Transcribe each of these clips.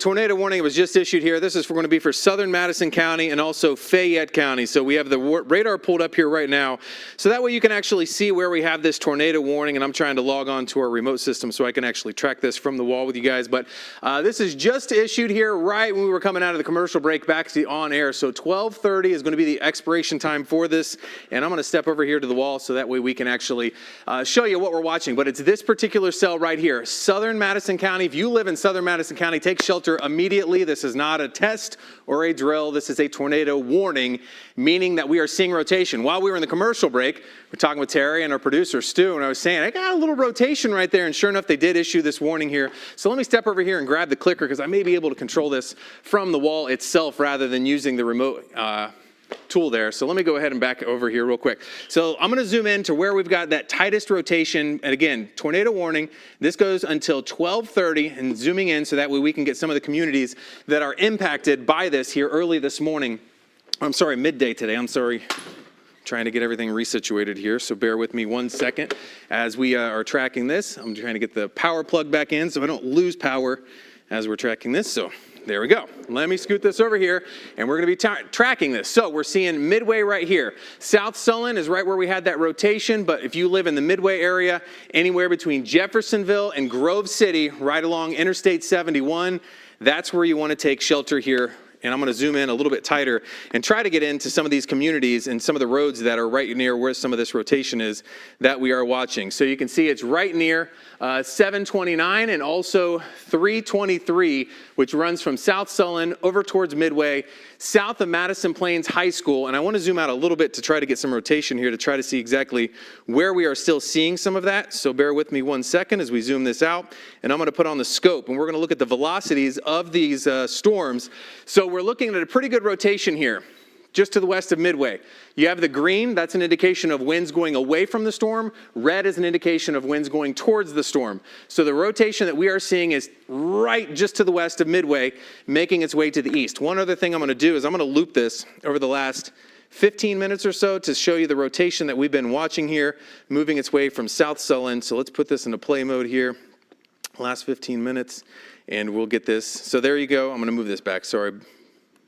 Tornado warning was just issued here. This is going to be for southern Madison County and also Fayette County. So we have the radar pulled up here right now. So that way you can actually see where we have this tornado warning. And I'm trying to log on to our remote system so I can actually track this from the wall with you guys. But this is just issued here right when we were coming out of the commercial break back to the on air. So 12:30 is going to be the expiration time for this. And I'm going to step over here to the wall so that way we can actually show you what we're watching. But it's this particular cell right here. Southern Madison County. If you live in southern Madison County, take shelter immediately. This is not a test or a drill. This is a tornado warning, meaning that we are seeing rotation. While we were in the commercial break, we're talking with Terry and our producer Stu, and I was saying, I got a little rotation right there, and sure enough, they did issue this warning here. So let me step over here and grab the clicker because I may be able to control this from the wall itself rather than using the remote tool there. So let me go ahead and back over here real quick. So I'm going to zoom in to where we've got that tightest rotation. And again, tornado warning. This goes until 12:30 and zooming in so that way we can get some of the communities that are impacted by this here early this morning. I'm sorry, midday today. I'm sorry. Trying to get everything resituated here. So bear with me 1 second as we are tracking this. I'm trying to get the power plug back in so I don't lose power as we're tracking this. So there we go. Let me scoot this over here, and we're going to be tracking this. So we're seeing Midway right here. South Sullen is right where we had that rotation, but if you live in the Midway area, anywhere between Jeffersonville and Grove City, right along Interstate 71, that's where you want to take shelter here. And I'm going to zoom in a little bit tighter and try to get into some of these communities and some of the roads that are right near where some of this rotation is that we are watching. So you can see it's right near 729 and also 323, which runs from South Sullen over towards Midway, south of Madison Plains High School. And I want to zoom out a little bit to try to get some rotation here to try to see exactly where we are still seeing some of that. So bear with me 1 second as we zoom this out. And I'm going to put on the scope, and we're going to look at the velocities of these storms. So we're looking at a pretty good rotation here, just to the west of Midway. You have the green, that's an indication of winds going away from the storm. Red is an indication of winds going towards the storm. So the rotation that we are seeing is right just to the west of Midway, making its way to the east. One other thing I'm going to do is I'm going to loop this over the last 15 minutes or so to show you the rotation that we've been watching here, moving its way from South Sullen. So let's put this into play mode here. Last 15 minutes, and we'll get this. So there you go. I'm going to move this back. Sorry.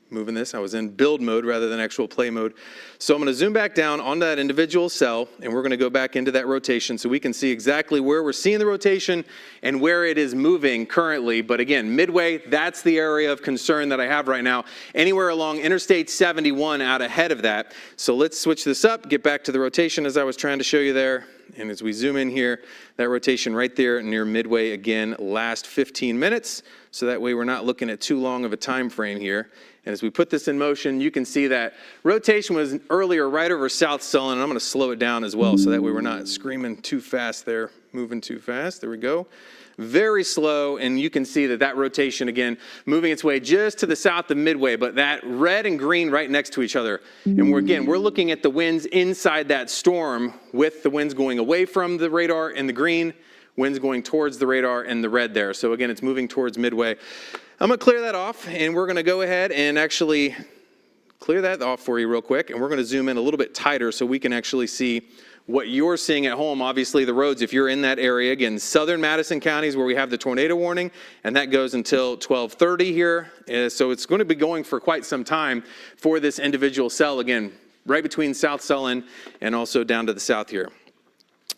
Moving this. I was in build mode rather than actual play mode. So I'm going to zoom back down on that individual cell, and we're going to go back into that rotation so we can see exactly where we're seeing the rotation and where it is moving currently. But again, Midway, that's the area of concern that I have right now. Anywhere along Interstate 71 out ahead of that. So let's switch this up, get back to the rotation as I was trying to show you there. And as we zoom in here, that rotation right there near Midway again, last 15 minutes. So that way we're not looking at too long of a time frame here. And as we put this in motion, you can see that rotation was earlier right over South Sullen. And I'm going to slow it down as well so that way we're not screaming too fast there, moving too fast. There we go. Very slow, and you can see that that rotation, again, moving its way just to the south of Midway, but that red and green right next to each other. And we're looking at the winds inside that storm with the winds going away from the radar in the green, winds going towards the radar in the red there. So again, it's moving towards Midway. I'm going to clear that off, and we're going to go ahead and actually clear that off for you real quick, and we're going to zoom in a little bit tighter so we can actually see what you're seeing at home. Obviously, the roads, if you're in that area, again, southern Madison County is where we have the tornado warning, and that goes until 12:30 here. So it's going to be going for quite some time for this individual cell, again, right between South Sullen and also down to the south here.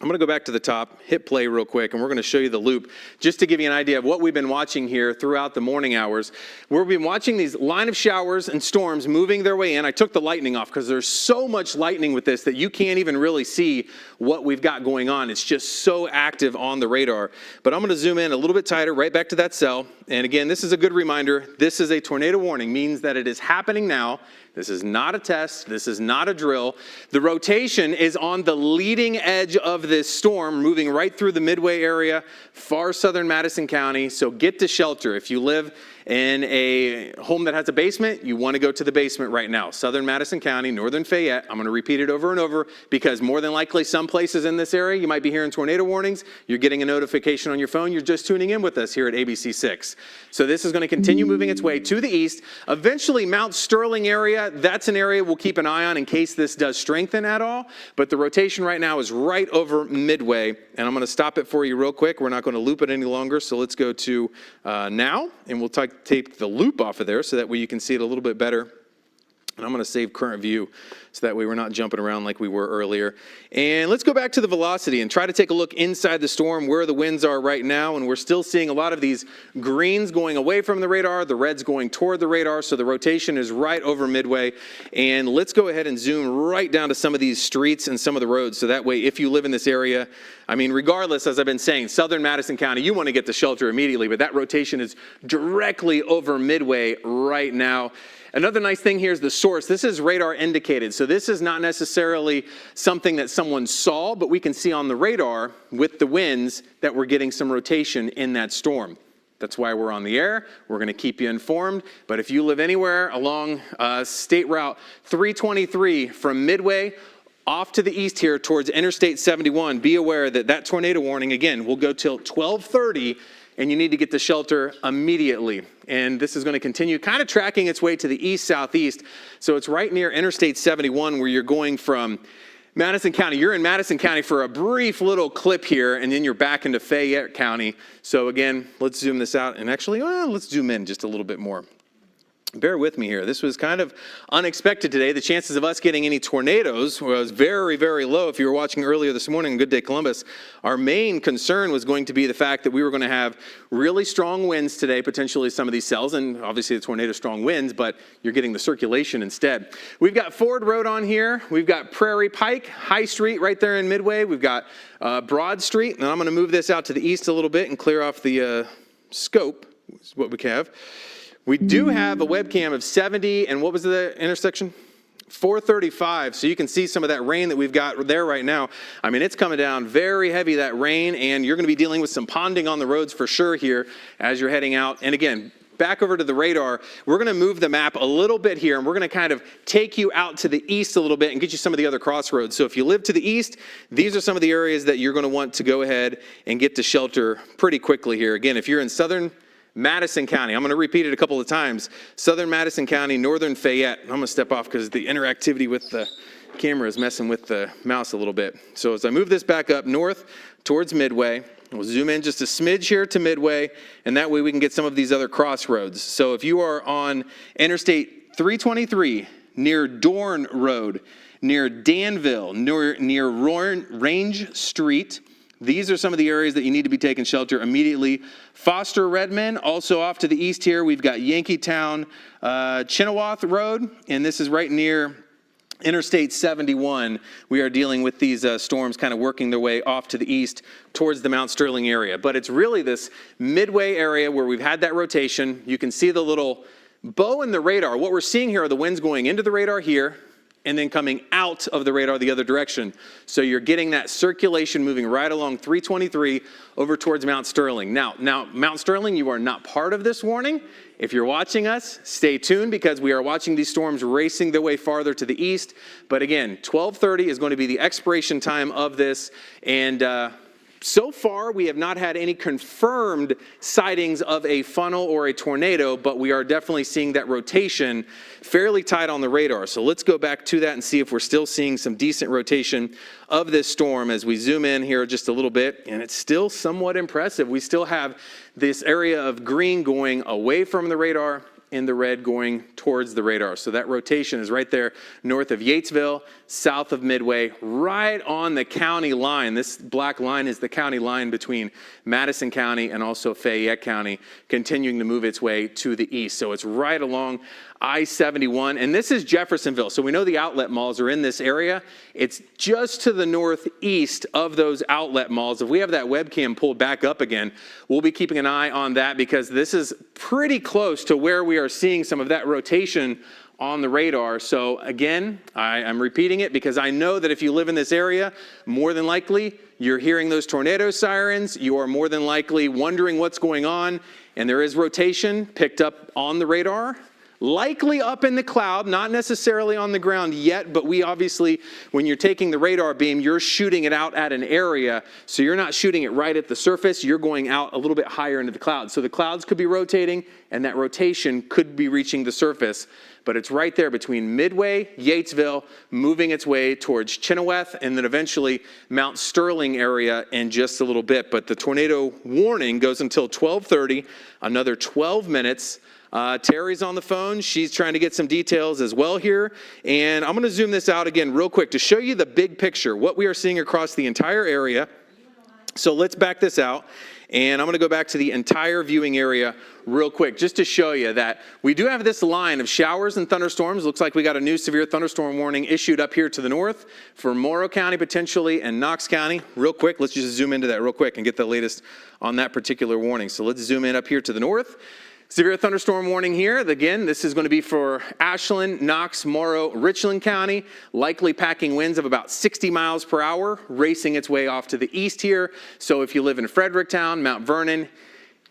I'm going to go back to the top, hit play real quick, and we're going to show you the loop just to give you an idea of what we've been watching here throughout the morning hours. We've been watching these line of showers and storms moving their way in. I took the lightning off because there's so much lightning with this that you can't even really see what we've got going on. It's just so active on the radar. But I'm going to zoom in a little bit tighter, right back to that cell. And again, this is a good reminder. This is a tornado warning, means that it is happening now. This is not a test. This is not a drill. The rotation is on the leading edge of this storm, moving right through the Midway area, far southern Madison County. So get to shelter. If you live in a home that has a basement, you want to go to the basement right now. Southern Madison County, northern Fayette. I'm going to repeat it over and over because more than likely some places in this area, you might be hearing tornado warnings. You're getting a notification on your phone. You're just tuning in with us here at WSYX. So this is going to continue moving its way to the east. Eventually, Mount Sterling area, that's an area we'll keep an eye on in case this does strengthen at all. But the rotation right now is right over over Midway. And I'm going to stop it for you real quick. We're not going to loop it any longer. So let's go to now, and we'll take the loop off of there so that way you can see it a little bit better. And I'm going to save current view so that way we're not jumping around like we were earlier. And let's go back to the velocity and try to take a look inside the storm where the winds are right now. And we're still seeing a lot of these greens going away from the radar, the reds going toward the radar. So the rotation is right over Midway. And let's go ahead and zoom right down to some of these streets and some of the roads. So that way, if you live in this area, I mean, regardless, as I've been saying, southern Madison County, you want to get to shelter immediately. But that rotation is directly over Midway right now. Another nice thing here is the source. This is radar indicated. So this is not necessarily something that someone saw, but we can see on the radar with the winds that we're getting some rotation in that storm. That's why we're on the air. We're going to keep you informed. But if you live anywhere along State Route 323 from Midway off to the east here towards Interstate 71, be aware that that tornado warning, again, will go till 12:30, and you need to get to shelter immediately. And this is going to continue kind of tracking its way to the east-southeast. So it's right near Interstate 71 where you're going from Madison County. You're in Madison County for a brief little clip here, and then you're back into Fayette County. So again, let's zoom this out. And actually, let's zoom in just a little bit more. Bear with me here. This was kind of unexpected today. The chances of us getting any tornadoes was very, very low. If you were watching earlier this morning, Good Day Columbus, our main concern was going to be the fact that we were going to have really strong winds today, potentially some of these cells, and obviously the tornado strong winds, but you're getting the circulation instead. We've got Ford Road on here. We've got Prairie Pike, High Street right there in Midway. We've got Broad Street, and I'm going to move this out to the east a little bit and clear off the scope, is what we have. We do have a webcam of 70, and what was the intersection? 435, so you can see some of that rain that we've got there right now. I mean, it's coming down very heavy, that rain, and you're going to be dealing with some ponding on the roads for sure here as you're heading out. And again, back over to the radar, we're going to move the map a little bit here, and we're going to kind of take you out to the east a little bit and get you some of the other crossroads. So if you live to the east, these are some of the areas that you're going to want to go ahead and get to shelter pretty quickly here. Again, if you're in southern Madison County, I'm going to repeat it a couple of times. Southern Madison County, northern Fayette. I'm going to step off because the interactivity with the camera is messing with the mouse a little bit. So as I move this back up north towards Midway, we'll zoom in just a smidge here to Midway, and that way we can get some of these other crossroads. So if you are on Interstate 323, near Dorn Road, near Danville, near Range Street, these are some of the areas that you need to be taking shelter immediately. Foster Redmond, also off to the east here, we've got Yankeetown, Chenoweth Road, and this is right near Interstate 71. We are dealing with these storms kind of working their way off to the east towards the Mount Sterling area. But it's really this Midway area where we've had that rotation. You can see the little bow in the radar. What we're seeing here are the winds going into the radar here, and then coming out of the radar the other direction. So you're getting that circulation moving right along 323 over towards Mount Sterling. Now, Mount Sterling, you are not part of this warning. If you're watching us, stay tuned because we are watching these storms racing their way farther to the east. But again, 12:30 is going to be the expiration time of this. And so far, we have not had any confirmed sightings of a funnel or a tornado, but we are definitely seeing that rotation fairly tight on the radar. So let's go back to that and see if we're still seeing some decent rotation of this storm as we zoom in here just a little bit. And it's still somewhat impressive. We still have this area of green going away from the radar and the red going towards the radar. So that rotation is right there north of Yatesville, south of Midway, right on the county line. This black line is the county line between Madison County and also Fayette County, continuing to move its way to the east. So it's right along I-71, and this is Jeffersonville. So we know the outlet malls are in this area. It's just to the northeast of those outlet malls. If we have that webcam pulled back up again, we'll be keeping an eye on that because this is pretty close to where we are seeing some of that rotation on the radar. So again, I'm repeating it because I know that if you live in this area, more than likely you're hearing those tornado sirens. You are more than likely wondering what's going on, and there is rotation picked up on the radar. likely up in the cloud, not necessarily on the ground yet, but we obviously, when you're taking the radar beam, you're shooting it out at an area, so you're not shooting it right at the surface, you're going out a little bit higher into the clouds. So the clouds could be rotating, and that rotation could be reaching the surface, but it's right there between Midway, Yatesville, moving its way towards Chenoweth, and then eventually Mount Sterling area in just a little bit. But the tornado warning goes until 12:30, another 12 minutes. Terry's on the phone. She's trying to get some details as well here. And I'm going to zoom this out again real quick to show you the big picture, what we are seeing across the entire area. So let's back this out. And I'm going to go back to the entire viewing area real quick just to show you that we do have this line of showers and thunderstorms. Looks like we got a new severe thunderstorm warning issued up here to the north for Morrow County potentially and Knox County. Real quick, let's just zoom into that real quick and get the latest on that particular warning. So let's zoom in up here to the north. Severe thunderstorm warning here. Again, this is going to be for Ashland, Knox, Morrow, Richland County. Likely packing winds of about 60 miles per hour, racing its way off to the east here. So if you live in Fredericktown, Mount Vernon,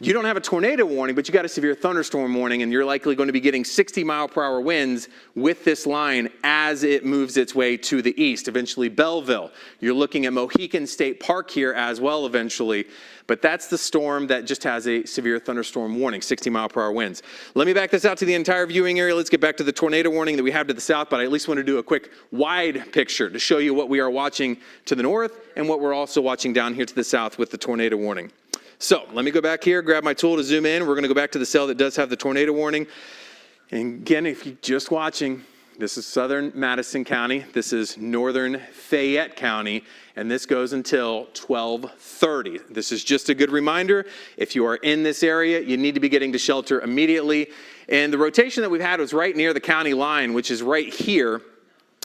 you don't have a tornado warning, but you got a severe thunderstorm warning, and you're likely going to be getting 60 mile per hour winds with this line as it moves its way to the east. Eventually Belleville. You're looking at Mohican State Park here as well eventually. But that's the storm that just has a severe thunderstorm warning, 60 mile per hour winds. Let me back this out to the entire viewing area. Let's get back to the tornado warning that we have to the south, but I at least want to do a quick wide picture to show you what we are watching to the north and what we're also watching down here to the south with the tornado warning. So let me go back here, grab my tool to zoom in. We're going to go back to the cell that does have the tornado warning. And again, if you're just watching, this is southern Madison County. This is northern Fayette County. And this goes until 12:30. This is just a good reminder. If you are in this area, you need to be getting to shelter immediately. And the rotation that we've had was right near the county line, which is right here.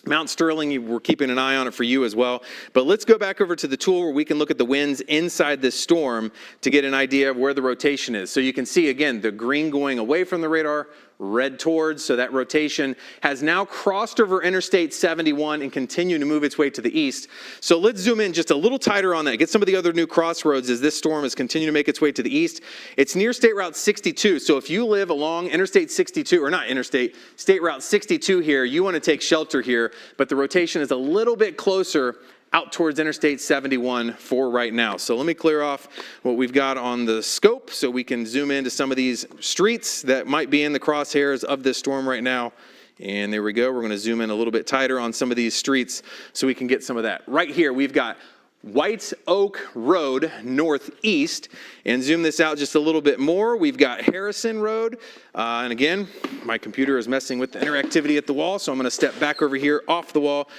Mount Sterling, we're keeping an eye on it for you as well. But let's go back over to the tool where we can look at the winds inside this storm to get an idea of where the rotation is. So you can see, again, the green going away from the radar, red towards, so that rotation has now crossed over Interstate 71 and continued to move its way to the east. So let's zoom in just a little tighter on that, get some of the other new crossroads as this storm is continuing to make its way to the east. It's near State Route 62, so if you live along Interstate 62, or not Interstate, State Route 62 here, you want to take shelter here, but the rotation is a little bit closer out towards Interstate 71 for right now. So let me clear off what we've got on the scope so we can zoom into some of these streets that might be in the crosshairs of this storm right now. And there we go. We're going to zoom in a little bit tighter on some of these streets so we can get some of that. Right here, we've got White Oak Road northeast, and zoom this out just a little bit more. We've got Harrison Road, and again, my computer is messing with the interactivity at the wall, so I'm going to step back over here off the wall.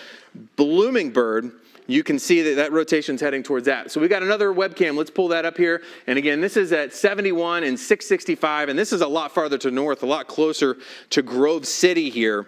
Bloomingbird. You can see that that rotation's heading towards that. So we got another webcam. Let's pull that up here. And again, this is at 71 and 665, and this is a lot farther to north, a lot closer to Grove City here.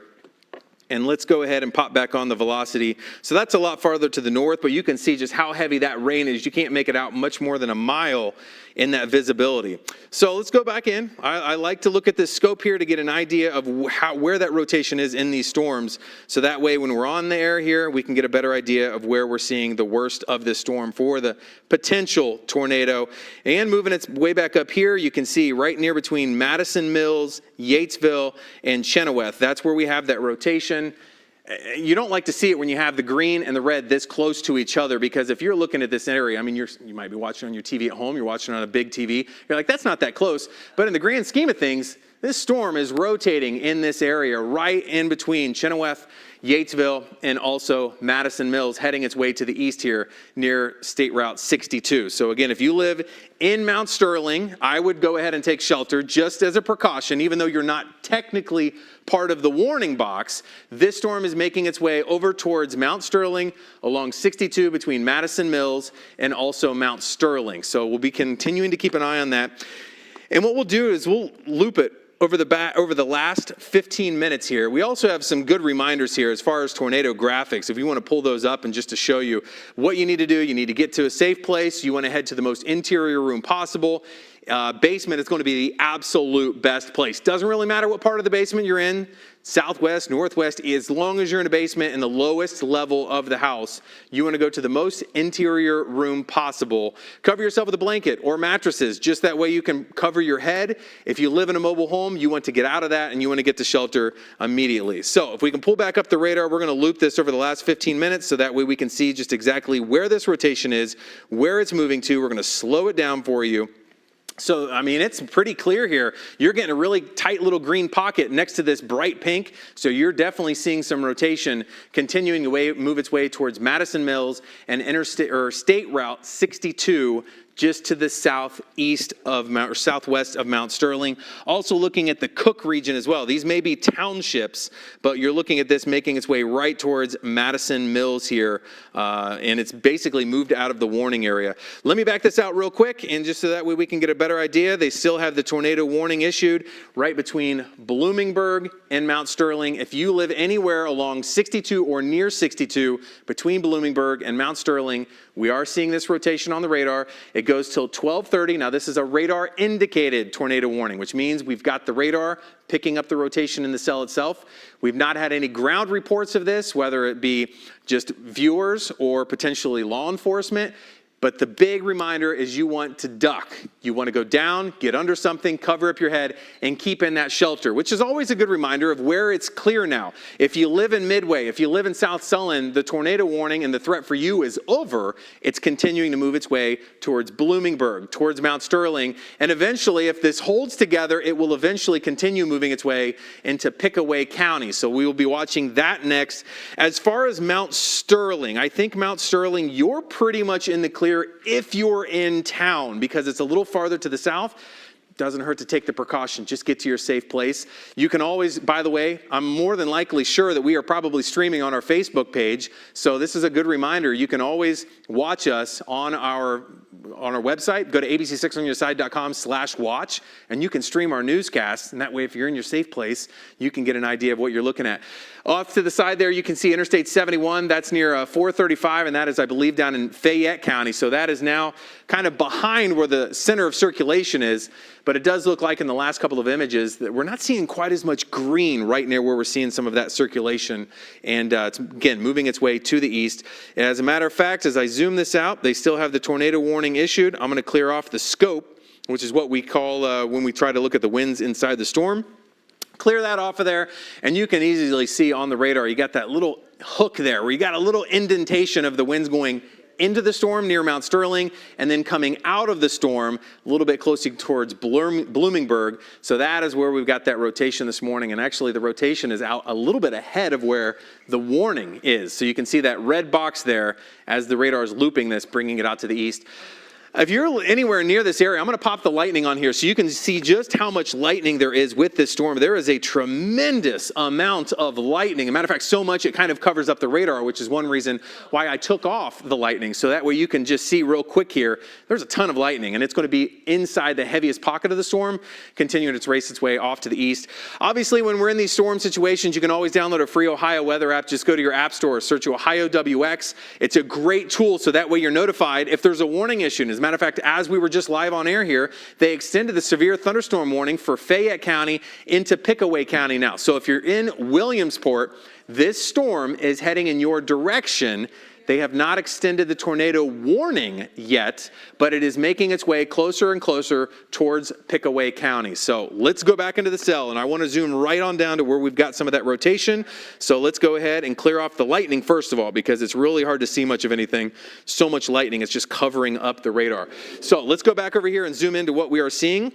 And let's go ahead and pop back on the velocity. So that's a lot farther to the north, but you can see just how heavy that rain is. You can't make it out much more than a mile in that visibility. So let's go back in. I like to look at this scope here to get an idea of where that rotation is in these storms. So that way when we're on the air here, we can get a better idea of where we're seeing the worst of this storm for the potential tornado. And moving its way back up here, you can see right near between Madison Mills, Yatesville, and Chenoweth. That's where we have that rotation. You don't like to see it when you have the green and the red this close to each other, because if you're looking at this area, I mean, you might be watching on your TV at home, you're watching on a big TV, you're like, that's not that close. But in the grand scheme of things, this storm is rotating in this area right in between Chenoweth, Yatesville, and also Madison Mills, heading its way to the east here near State Route 62. So again, if you live in Mount Sterling, I would go ahead and take shelter just as a precaution, even though you're not technically part of the warning box. This storm is making its way over towards Mount Sterling along 62 between Madison Mills and also Mount Sterling. So we'll be continuing to keep an eye on that. And what we'll do is we'll loop it over the last 15 minutes here. We also have some good reminders here as far as tornado graphics. If you want to pull those up and just to show you what you need to do, you need to get to a safe place. You want to head to the most interior room possible. basement is going to be the absolute best place. Doesn't really matter what part of the basement you're in, southwest, northwest, as long as you're in a basement in the lowest level of the house, you want to go to the most interior room possible. Cover yourself with a blanket or mattresses, just that way you can cover your head. If you live in a mobile home, you want to get out of that and you want to get to shelter immediately. So if we can pull back up the radar, we're going to loop this over the last 15 minutes so that way we can see just exactly where this rotation is, where it's moving to. We're going to slow it down for you. So, I mean, it's pretty clear here. You're getting a really tight little green pocket next to this bright pink. So you're definitely seeing some rotation continuing to move its way towards Madison Mills and State Route 62, just to the southwest of Mount Sterling. Also looking at the Cook region as well. These may be townships, but you're looking at this making its way right towards Madison Mills here, and it's basically moved out of the warning area. Let me back this out real quick, and just so that way we can get a better idea, they still have the tornado warning issued right between Bloomingburg and Mount Sterling. If you live anywhere along 62 or near 62 between Bloomingburg and Mount Sterling, we are seeing this rotation on the radar. It goes till 12:30. Now, this is a radar indicated tornado warning, which means we've got the radar picking up the rotation in the cell itself. We've not had any ground reports of this, whether it be just viewers or potentially law enforcement. But the big reminder is you want to duck. You want to go down, get under something, cover up your head, and keep in that shelter, which is always a good reminder of where it's clear now. If you live in Midway, if you live in South Sullivan, the tornado warning and the threat for you is over. It's continuing to move its way towards Bloomingburg, towards Mount Sterling, and eventually, if this holds together, it will eventually continue moving its way into Pickaway County. So we will be watching that next. As far as Mount Sterling, I think Mount Sterling, you're pretty much in the clear if you're in town, because it's a little farther to the south. Doesn't hurt to take the precaution. Just get to your safe place. You can always, by the way, I'm more than likely sure that we are probably streaming on our Facebook page. So this is a good reminder. You can always watch us on our website. Go to abc6onyourside.com/watch, and you can stream our newscasts. And that way, if you're in your safe place, you can get an idea of what you're looking at. Off to the side there, you can see Interstate 71. That's near 435, and that is, I believe, down in Fayette County. So that is now kind of behind where the center of circulation is. But it does look like in the last couple of images that we're not seeing quite as much green right near where we're seeing some of that circulation. And it's, again, moving its way to the east. As a matter of fact, as I zoom this out, they still have the tornado warning issued. I'm going to clear off the scope, which is what we call when we try to look at the winds inside the storm. Clear that off of there, and you can easily see on the radar, you got that little hook there where you got a little indentation of the winds going into the storm near Mount Sterling, and then coming out of the storm a little bit closer towards Bloomingburg. So that is where we've got that rotation this morning, and actually the rotation is out a little bit ahead of where the warning is. So you can see that red box there as the radar is looping this, bringing it out to the east. If you're anywhere near this area, I'm going to pop the lightning on here so you can see just how much lightning there is with this storm. There is a tremendous amount of lightning. As a matter of fact, so much it kind of covers up the radar, which is one reason why I took off the lightning. So that way you can just see real quick here, there's a ton of lightning, and it's going to be inside the heaviest pocket of the storm, continuing its race its way off to the east. Obviously, when we're in these storm situations, you can always download a free Ohio weather app. Just go to your app store, search Ohio WX. It's a great tool, so that way you're notified if there's a warning issue. And matter of fact, as we were just live on air here, they extended the severe thunderstorm warning for Fayette County into Pickaway County now. So if you're in Williamsport, this storm is heading in your direction. They have not extended the tornado warning yet, but it is making its way closer and closer towards Pickaway County. So let's go back into the cell, and I want to zoom right on down to where we've got some of that rotation. So let's go ahead and clear off the lightning first of all, because it's really hard to see much of anything. So much lightning, it's just covering up the radar. So let's go back over here and zoom into what we are seeing.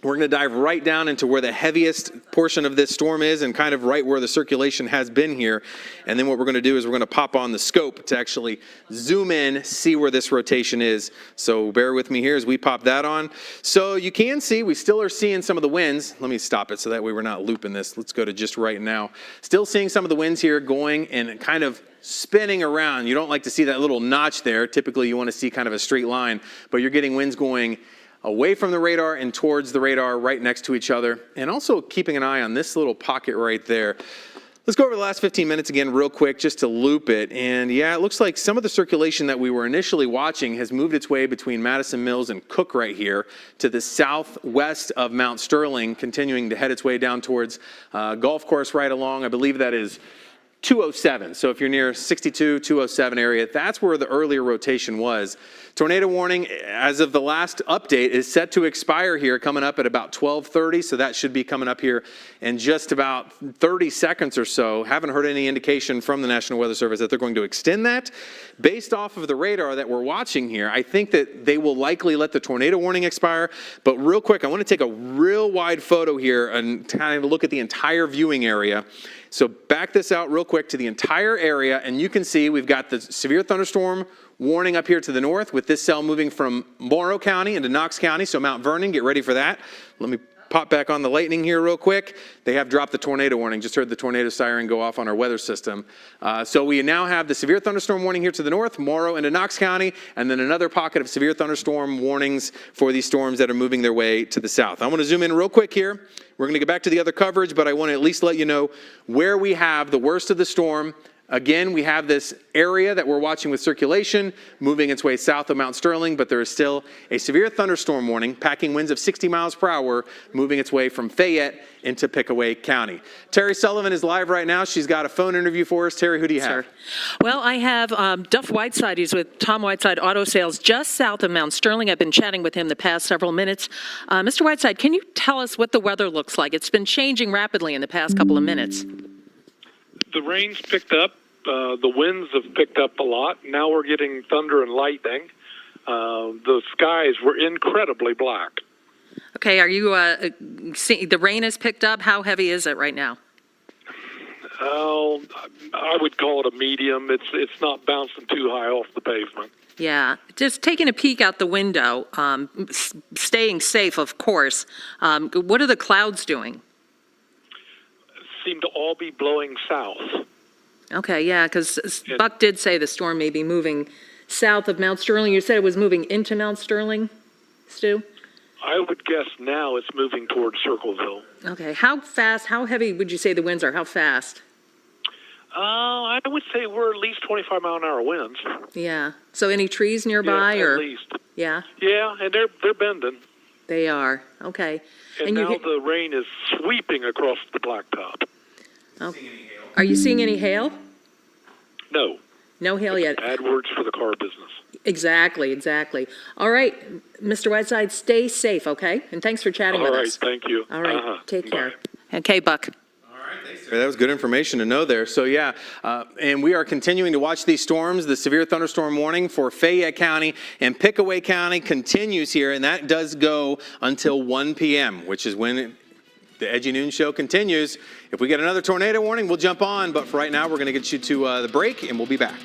We're going to dive right down into where the heaviest portion of this storm is and kind of right where the circulation has been here. And then what we're going to do is we're going to pop on the scope to actually zoom in, see where this rotation is. So bear with me here as we pop that on. So you can see we still are seeing some of the winds. Let me stop it so that way we're not looping this. Let's go to just right now. Still seeing some of the winds here going and kind of spinning around. You don't like to see that little notch there. Typically you want to see kind of a straight line, but you're getting winds going away from the radar and towards the radar right next to each other. And also keeping an eye on this little pocket right there. Let's go over the last 15 minutes again real quick just to loop it. And yeah, it looks like some of the circulation that we were initially watching has moved its way between Madison Mills and Cook right here to the southwest of Mount Sterling, continuing to head its way down towards golf course right along. I believe that is 207. So if you're near 62, 207 area, that's where the earlier rotation was. Tornado warning, as of the last update, is set to expire here coming up at about 12:30. So that should be coming up here in just about 30 seconds or so. Haven't heard any indication from the National Weather Service that they're going to extend that. Based off of the radar that we're watching here, I think that they will likely let the tornado warning expire. But real quick, I want to take a real wide photo here and kind of look at the entire viewing area. So back this out real quick to the entire area, and you can see we've got the severe thunderstorm warning up here to the north with this cell moving from Morrow County into Knox County. So Mount Vernon, get ready for that. Let me pop back on the lightning here real quick. They have dropped the tornado warning. Just heard the tornado siren go off on our weather system. So we now have the severe thunderstorm warning here to the north, Morrow into Knox County, and then another pocket of severe thunderstorm warnings for these storms that are moving their way to the south. I want to zoom in real quick here. We're going to get back to the other coverage, but I want to at least let you know where we have the worst of the storm. Again, we have this area that we're watching with circulation moving its way south of Mount Sterling, but there is still a severe thunderstorm warning, packing winds of 60 miles per hour, moving its way from Fayette into Pickaway County. Terry Sullivan is live right now. She's got a phone interview for us. Terry, who do you have? Well, I have Duff Whiteside. He's with Tom Whiteside Auto Sales just south of Mount Sterling. I've been chatting with him the past several minutes. Mr. Whiteside, can you tell us what the weather looks like? It's been changing rapidly in the past couple of minutes. The rain's picked up. The winds have picked up a lot. Now we're getting thunder and lightning. The skies were incredibly black. Okay, are you seeing the rain has picked up? How heavy is it right now? Oh, I would call it a medium. It's not bouncing too high off the pavement. Yeah, just taking a peek out the window, staying safe, of course. What are the clouds doing? Seem to all be blowing south. Okay, yeah, because Buck did say the storm may be moving south of Mount Sterling. You said it was moving into Mount Sterling, Stu? I would guess now it's moving towards Circleville. Okay, how fast, how heavy would you say the winds are? How fast? I would say we're at least 25-mile-an-hour winds. Yeah. So any trees nearby? Yeah, or at least. Yeah? Yeah, and they're bending. They are. Okay. And now the rain is sweeping across the blacktop. Okay. Are you seeing any hail? No. No hail yet. Bad words for the car business. Exactly, exactly. All right, Mr. Whiteside, stay safe, okay? And thanks for chatting with us. All right, thank you. All right, take care. Bye. Okay, Buck. That was good information to know there. So yeah, and we are continuing to watch these storms. The severe thunderstorm warning for Fayette County and Pickaway County continues here, and that does go until 1 p.m., which is when the Edgy Noon Show continues. If we get another tornado warning, we'll jump on. But for right now, we're going to get you to the break, and we'll be back.